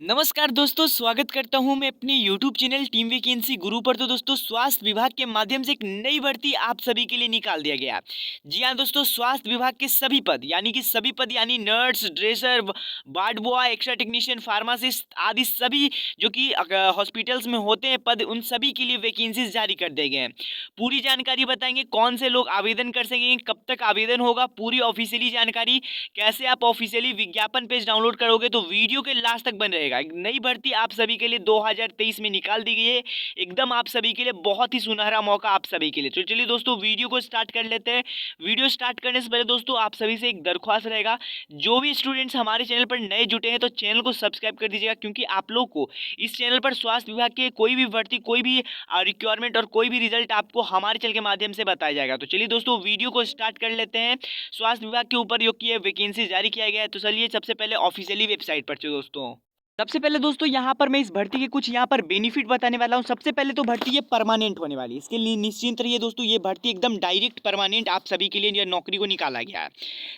नमस्कार दोस्तों, स्वागत करता हूं मैं अपने YouTube चैनल टीम वैकेंसी गुरु पर। तो दोस्तों, स्वास्थ्य विभाग के माध्यम से एक नई भर्ती आप सभी के लिए निकाल दिया गया है। जी हां दोस्तों, स्वास्थ्य विभाग के सभी पद यानी nurse, dresser, ward boy, extra technician, pharmacist आदि सभी जो कि हॉस्पिटल्स में होते हैं पद, उन सभी के लिए वैकेंसीज जारी कर दिए गए हैं। पूरी जानकारी बताएंगे, कौन से लोग आवेदन कर सकेंगे, कब तक आवेदन होगा, पूरी ऑफिशियली जानकारी, कैसे आप ऑफिशियली विज्ञापन पेज डाउनलोड करोगे, तो वीडियो के लास्ट तक बने रहेगा। एक नई भर्ती आप सभी के लिए 2023 में निकाल दी गई है। एकदम आप सभी के लिए बहुत ही सुनहरा मौका आप सभी के लिए। तो चलिए दोस्तों, वीडियो को स्टार्ट कर लेते हैं। वीडियो स्टार्ट करने से पहले दोस्तों, आप सभी से एक दरख्वास्त रहेगा, जो भी स्टूडेंट्स हमारे चैनल पर नए जुटे हैं तो चैनल को सब्सक्राइब कर दीजिएगा, क्योंकि आप लोग को इस चैनल पर स्वास्थ्य विभाग के कोई भी भर्ती, कोई भी रिक्वायरमेंट और कोई भी रिजल्ट आपको हमारे चैनल के माध्यम से बताया जाएगा। तो चलिए दोस्तों, वीडियो को स्टार्ट कर लेते हैं। स्वास्थ्य विभाग के ऊपर जो कि ये वैकेंसी जारी किया गया है, तो चलिए सबसे पहले ऑफिशियली वेबसाइट पर चलो दोस्तों। सबसे पहले दोस्तों, यहाँ पर मैं इस भर्ती के कुछ यहाँ पर बेनिफिट बताने वाला हूँ। सबसे पहले तो भर्ती ये परमानेंट होने वाली है, इसके लिए निश्चिंत रहिए दोस्तों। ये भर्ती एकदम डायरेक्ट परमानेंट आप सभी के लिए ये नौकरी को निकाला गया है।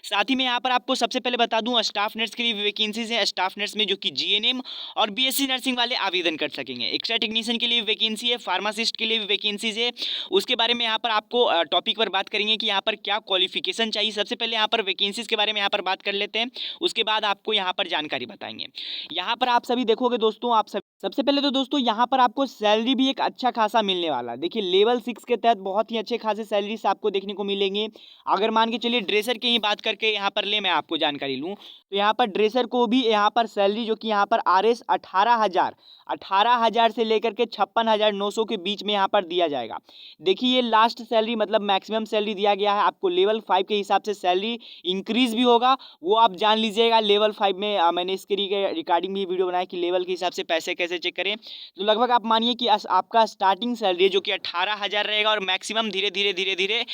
साथ ही मैं यहाँ पर आपको सबसे पहले बता दूँ, स्टाफ नर्स के लिए वैकेंसीज हैं। स्टाफ नर्स में जो कि जीएनएम और बीएससी नर्सिंग वाले आवेदन कर सकेंगे। एक्स्ट्रा टेक्नीशियन के लिए वैकेंसी है, फार्मासिस्ट के लिए भी वैकेंसीज है। उसके बारे में यहाँ पर आपको टॉपिक पर बात करेंगे कि यहाँ पर क्या क्वालिफिकेशन चाहिए। सबसे पहले यहाँ पर वैकेंसीज के बारे में यहाँ पर बात कर लेते हैं, उसके बाद आपको यहाँ पर जानकारी बताएंगे। यहाँ पर आप सभी देखोगे दोस्तों, आप सबसे पहले तो दोस्तों यहाँ पर आपको सैलरी भी एक अच्छा खासा मिलने वाला है। देखिए, लेवल 6 के तहत बहुत ही अच्छे खासे सैलरीज आपको देखने को मिलेंगे। अगर मान के चलिए ड्रेसर की ही बात करके यहाँ पर मैं आपको जानकारी लूँ, तो यहाँ पर ड्रेसर को भी यहाँ पर सैलरी जो कि यहाँ पर RS 18,000 से लेकर के 56,900 के बीच में यहाँ पर दिया जाएगा। देखिए, ये लास्ट सैलरी मतलब मैक्सिमम सैलरी दिया गया है। आपको लेवल 5 के हिसाब से सैलरी इंक्रीज भी होगा, वो आप जान लीजिएगा। लेवल 5 में मैंने इसके रिगार्डिंग भी वीडियो बनाया कि लेवल के हिसाब से पैसे कैसे चेक करें। तो लगभग आप मानिए कि आपका स्टार्टिंग सैलरी जो कि 18,000 रहेगा और मैक्सिमम धीरे धीरे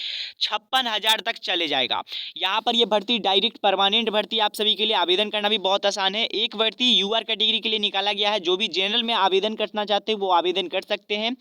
56,000 तक चले जाएगा। यहाँ पर ये भर्ती डायरेक्ट परमानेंट भर्ती, आप सभी के लिए आवेदन करना भी बहुत आसान है। एक भर्ती यूआर कैटेगरी के लिए निकाला गया है। जो भी जनरल में आवेदन करना चाहते हैं वो आवेदन कर सकते हैं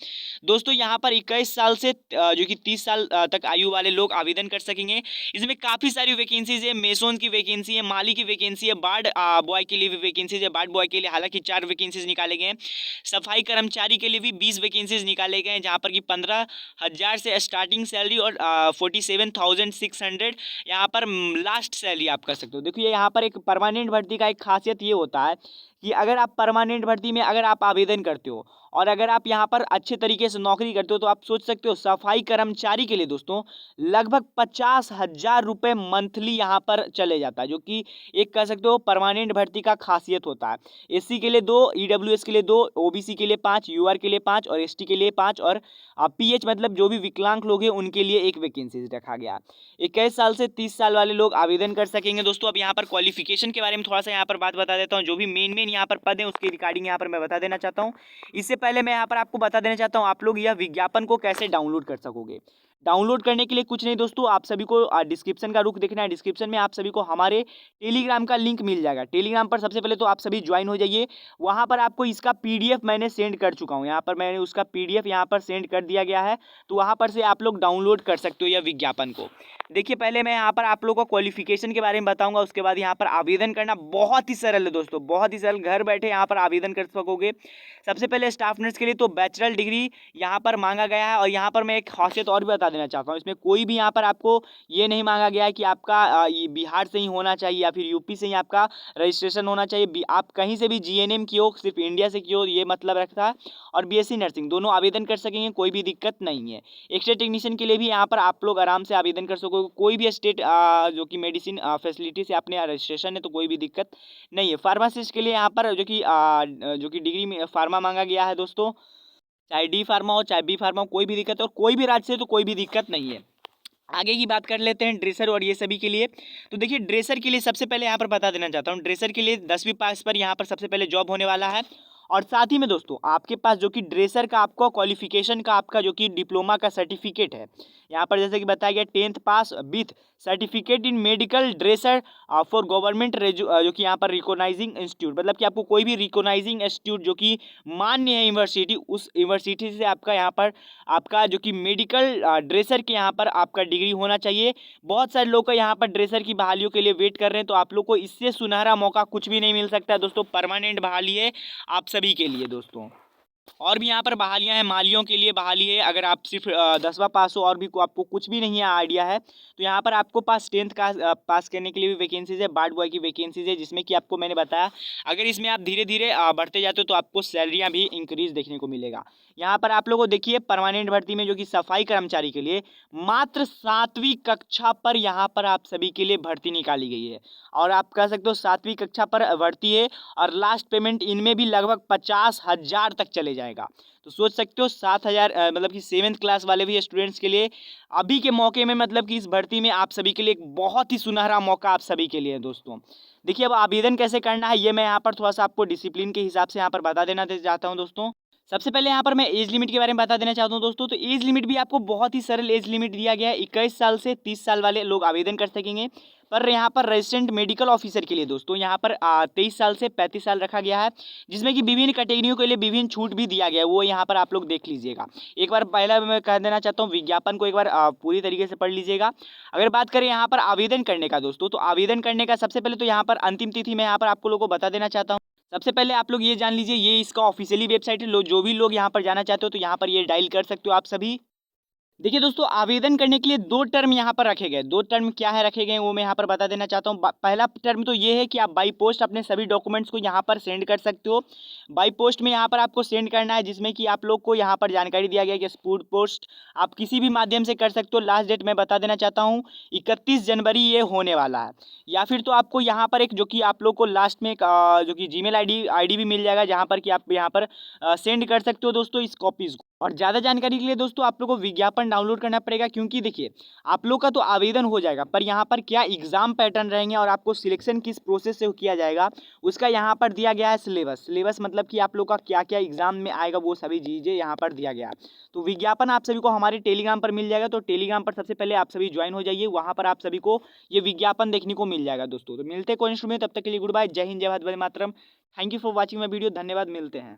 दोस्तों। यहाँ पर 21 साल से जो कि 30 साल तक आयु वाले लोग आवेदन कर सकेंगे। इसमें काफ़ी सारी वैकेंसीज है। मेसोन की वैकेंसी है, माली की वैकेंसी है, वार्ड बॉय के लिए भी वैकेंसीज है। वार्ड बॉय के लिए हालांकि 4 वैकेंसीज निकाले गए हैं। सफाई कर्मचारी के लिए भी 20 वैकेंसीज निकाले गए हैं, जहाँ पर कि 15,000 से स्टार्टिंग सैलरी और 47,600 यहाँ पर लास्ट सैलरी आप कर सकते हो। देखिए, यहाँ पर एक परमानेंट भर्ती का एक खासियत ये होता है कि अगर आप परमानेंट भर्ती में अगर आप आवेदन करते हो और अगर आप यहाँ पर अच्छे तरीके से नौकरी करते हो, तो आप सोच सकते हो सफाई कर्मचारी के लिए दोस्तों लगभग 50,000 रुपये मंथली यहाँ पर चले जाता है, जो कि एक कह सकते हो परमानेंट भर्ती का खासियत होता है। एससी के लिए 2, ईडब्ल्यूएस के लिए 2, ओबीसी के लिए 5, यूआर के लिए 5 और एसटी के लिए 5 और पीएच मतलब जो भी विकलांग लोग हैं उनके लिए एक वैकेंसी रखा गया। 21 साल से 30 साल वाले लोग आवेदन कर सकेंगे दोस्तों। अब यहाँ पर क्वालिफिकेशन के बारे में थोड़ा सा यहाँ पर बात बता देता हूँ। जो भी मेन यहाँ पर पद है उसकी रिगार्डिंग यहाँ पर मैं बता देना चाहता हूँ। इससे पहले मैं यहाँ पर आपको बता देना चाहता हूँ, आप लोग यह विज्ञापन को कैसे डाउनलोड कर सकोगे। डाउनलोड करने के लिए कुछ नहीं दोस्तों, आप सभी को डिस्क्रिप्शन का रुख देखना है। डिस्क्रिप्शन में आप सभी को हमारे टेलीग्राम का लिंक मिल जाएगा। टेलीग्राम पर सबसे पहले तो आप सभी ज्वाइन हो जाइए। वहाँ पर आपको इसका PDF मैंने सेंड कर चुका हूँ। यहाँ पर मैंने उसका PDF यहाँ पर सेंड कर दिया गया है, तो वहाँ पर से आप लोग डाउनलोड कर सकते हो यह विज्ञापन को। देखिए, पहले मैं यहाँ पर आप लोगों को क्वालिफिकेशन के बारे में बताऊंगा, उसके बाद यहाँ पर आवेदन करना बहुत ही सरल है दोस्तों, बहुत ही सरल। घर बैठे यहाँ पर आवेदन कर सकोगे। सबसे पहले स्टाफ नर्स के लिए तो बैचलर डिग्री यहाँ पर मांगा गया है। और यहाँ पर मैं एक खासियत और भी बता देना चाहता हूँ, इसमें कोई भी यहाँ पर आपको ये नहीं मांगा गया है कि आपका ये बिहार से ही होना चाहिए या फिर यूपी से ही आपका रजिस्ट्रेशन होना चाहिए। आप कहीं से भी जीएनएम की हो, सिर्फ इंडिया से की हो, ये मतलब रखता है। और बीएससी नर्सिंग दोनों आवेदन कर सकेंगे, कोई भी दिक्कत नहीं है। एक्स्ट्रा टेक्नीशियन के लिए भी यहाँ पर आप लोग आराम से आवेदन कर सकोगे। कोई भी स्टेट जो कि मेडिसिन फैसिलिटी से अपने रजिस्ट्रेशन है, तो कोई भी दिक्कत नहीं है। फार्मासिस्ट के लिए यहाँ पर जो कि डिग्री में फार्मा मांगा गया है दोस्तों, चाहे डी फार्मा हो चाहे बी फार्मा हो, कोई भी दिक्कत है। और कोई भी राज्य से तो कोई भी दिक्कत नहीं है। आगे की बात कर लेते हैं ड्रेसर और ये सभी के लिए। तो देखिए, ड्रेसर के लिए सबसे पहले यहाँ पर बता देना चाहता हूँ, ड्रेसर के लिए 10वीं पास पर यहाँ पर सबसे पहले जॉब होने वाला है। और साथ ही में दोस्तों, आपके पास जो कि ड्रेसर का आपका क्वालिफिकेशन का आपका जो कि डिप्लोमा का सर्टिफिकेट है, यहाँ पर जैसे कि बताया गया 10th pass with certificate in medical dresser for government जो कि यहाँ पर रिकॉग्नाइजिंग इंस्टीट्यूट, मतलब कि आपको कोई भी रिकॉग्नाइजिंग इंस्टीट्यूट जो कि मान्य है यूनिवर्सिटी, उस यूनिवर्सिटी से आपका यहाँ पर आपका जो कि मेडिकल ड्रेसर के यहाँ पर आपका डिग्री होना चाहिए। बहुत सारे लोग का यहाँ पर ड्रेसर की बहालियों के लिए वेट कर रहे हैं, तो आप लोग को इससे सुनहरा मौका कुछ भी नहीं मिल सकता है दोस्तों। परमानेंट बहाली है आप सभी के लिए दोस्तों। और भी यहाँ पर बहालियाँ हैं, मालियों के लिए बहाली है। अगर आप सिर्फ 10वां पास हो और भी आपको कुछ भी नहीं है आइडिया है, तो यहाँ पर आपको पास 10th का पास करने के लिए भी वैकेंसीज है, वार्ड बॉय की वैकेंसीज है, जिसमें कि आपको मैंने बताया अगर इसमें आप धीरे धीरे बढ़ते जाते हो तो आपको सैलरियाँ भी इंक्रीज देखने को मिलेगा। यहाँ पर आप लोगों को देखिए परमानेंट भर्ती में जो कि सफाई कर्मचारी के लिए मात्र 7वीं कक्षा पर यहाँ पर आप सभी के लिए भर्ती निकाली गई है। और आप कह सकते हो 7वीं कक्षा पर भर्ती है और लास्ट पेमेंट इनमें भी लगभग 50,000 तक चले जाएगा। तो सोच सकते हो 7,000 मतलब कि 7th क्लास वाले भी स्टूडेंट्स के लिए अभी के मौके में, मतलब कि इस भर्ती में आप सभी के लिए एक बहुत ही सुनहरा मौका आप सभी के लिए है दोस्तों। देखिए अब आवेदन कैसे करना है ये मैं यहाँ पर थोड़ा सा आपको डिसिप्लिन के हिसाब से यहाँ पर बता देना चाहता हूँ दोस्तों। सबसे पहले यहाँ पर मैं एज लिमिट के बारे में बता देना चाहता हूँ दोस्तों। तो एज लिमिट भी आपको बहुत ही सरल एज लिमिट दिया गया है, 21 साल से 30 साल वाले लोग आवेदन कर सकेंगे। पर यहाँ पर रेजिडेंट मेडिकल ऑफिसर के लिए दोस्तों यहाँ पर 23 साल से 35 साल रखा गया है, जिसमें कि विभिन्न कैटेगरियों के लिए विभिन्न छूट भी दिया गया है, वो यहाँ पर आप लोग देख लीजिएगा। एक बार पहला मैं कह देना चाहता हूँ विज्ञापन को एक बार पूरी तरीके से पढ़ लीजिएगा। अगर बात करें यहाँ पर आवेदन करने का दोस्तों, तो आवेदन करने का सबसे पहले तो यहाँ पर अंतिम तिथि मैं यहाँ पर आपको लोगों को बता देना चाहता हूँ। सबसे पहले आप लोग ये जान लीजिए, ये इसका ऑफिशियली वेबसाइट है। जो भी लोग यहाँ पर जाना चाहते हो तो यहाँ पर ये डायल कर सकते हो आप सभी। देखिए दोस्तों आवेदन करने के लिए 2 टर्म यहाँ पर रखे गए। 2 टर्म क्या है रखे गए वो मैं यहाँ पर बता देना चाहता हूँ। पहला टर्म तो ये है कि आप बाई पोस्ट अपने सभी डॉक्यूमेंट्स को यहाँ पर सेंड कर सकते हो। बाई पोस्ट में यहाँ पर आपको सेंड करना है, जिसमें कि आप लोग को यहाँ पर जानकारी दिया गया है कि स्पीड पोस्ट आप किसी भी माध्यम से कर सकते हो। लास्ट डेट मैं बता देना चाहता हूँ 31 जनवरी ये होने वाला है। या फिर तो आपको यहाँ पर एक जो कि आप लोग को लास्ट में एक जो कि जीमेल आईडी भी मिल जाएगा, जहाँ पर कि आप यहाँ पर सेंड कर सकते हो दोस्तों इस कॉपीज़ को। और ज़्यादा जानकारी के लिए दोस्तों आप लोग को विज्ञापन डाउनलोड करना पड़ेगा, क्योंकि देखिए आप लोग का तो आवेदन हो जाएगा, पर यहाँ पर क्या एग्जाम पैटर्न रहेंगे और आपको सिलेक्शन किस प्रोसेस से किया जाएगा उसका यहाँ पर दिया गया है सिलेबस मतलब कि आप लोग का क्या क्या एग्जाम में आएगा वो सभी चीज़ें यहाँ पर दिया गया है। तो विज्ञापन आप सभी को हमारे टेलीग्राम पर मिल जाएगा, तो टेलीग्राम पर सबसे पहले आप सभी ज्वाइन हो जाइए, वहाँ पर आप सभी को ये विज्ञापन देखने को मिल जाएगा दोस्तों। तो मिलते हैं कोई में, तब तक के लिए गुड बाय, जय हिंद, जय भारत, वंदे मातरम। Thank you for watching my video, धन्यवाद, मिलते हैं।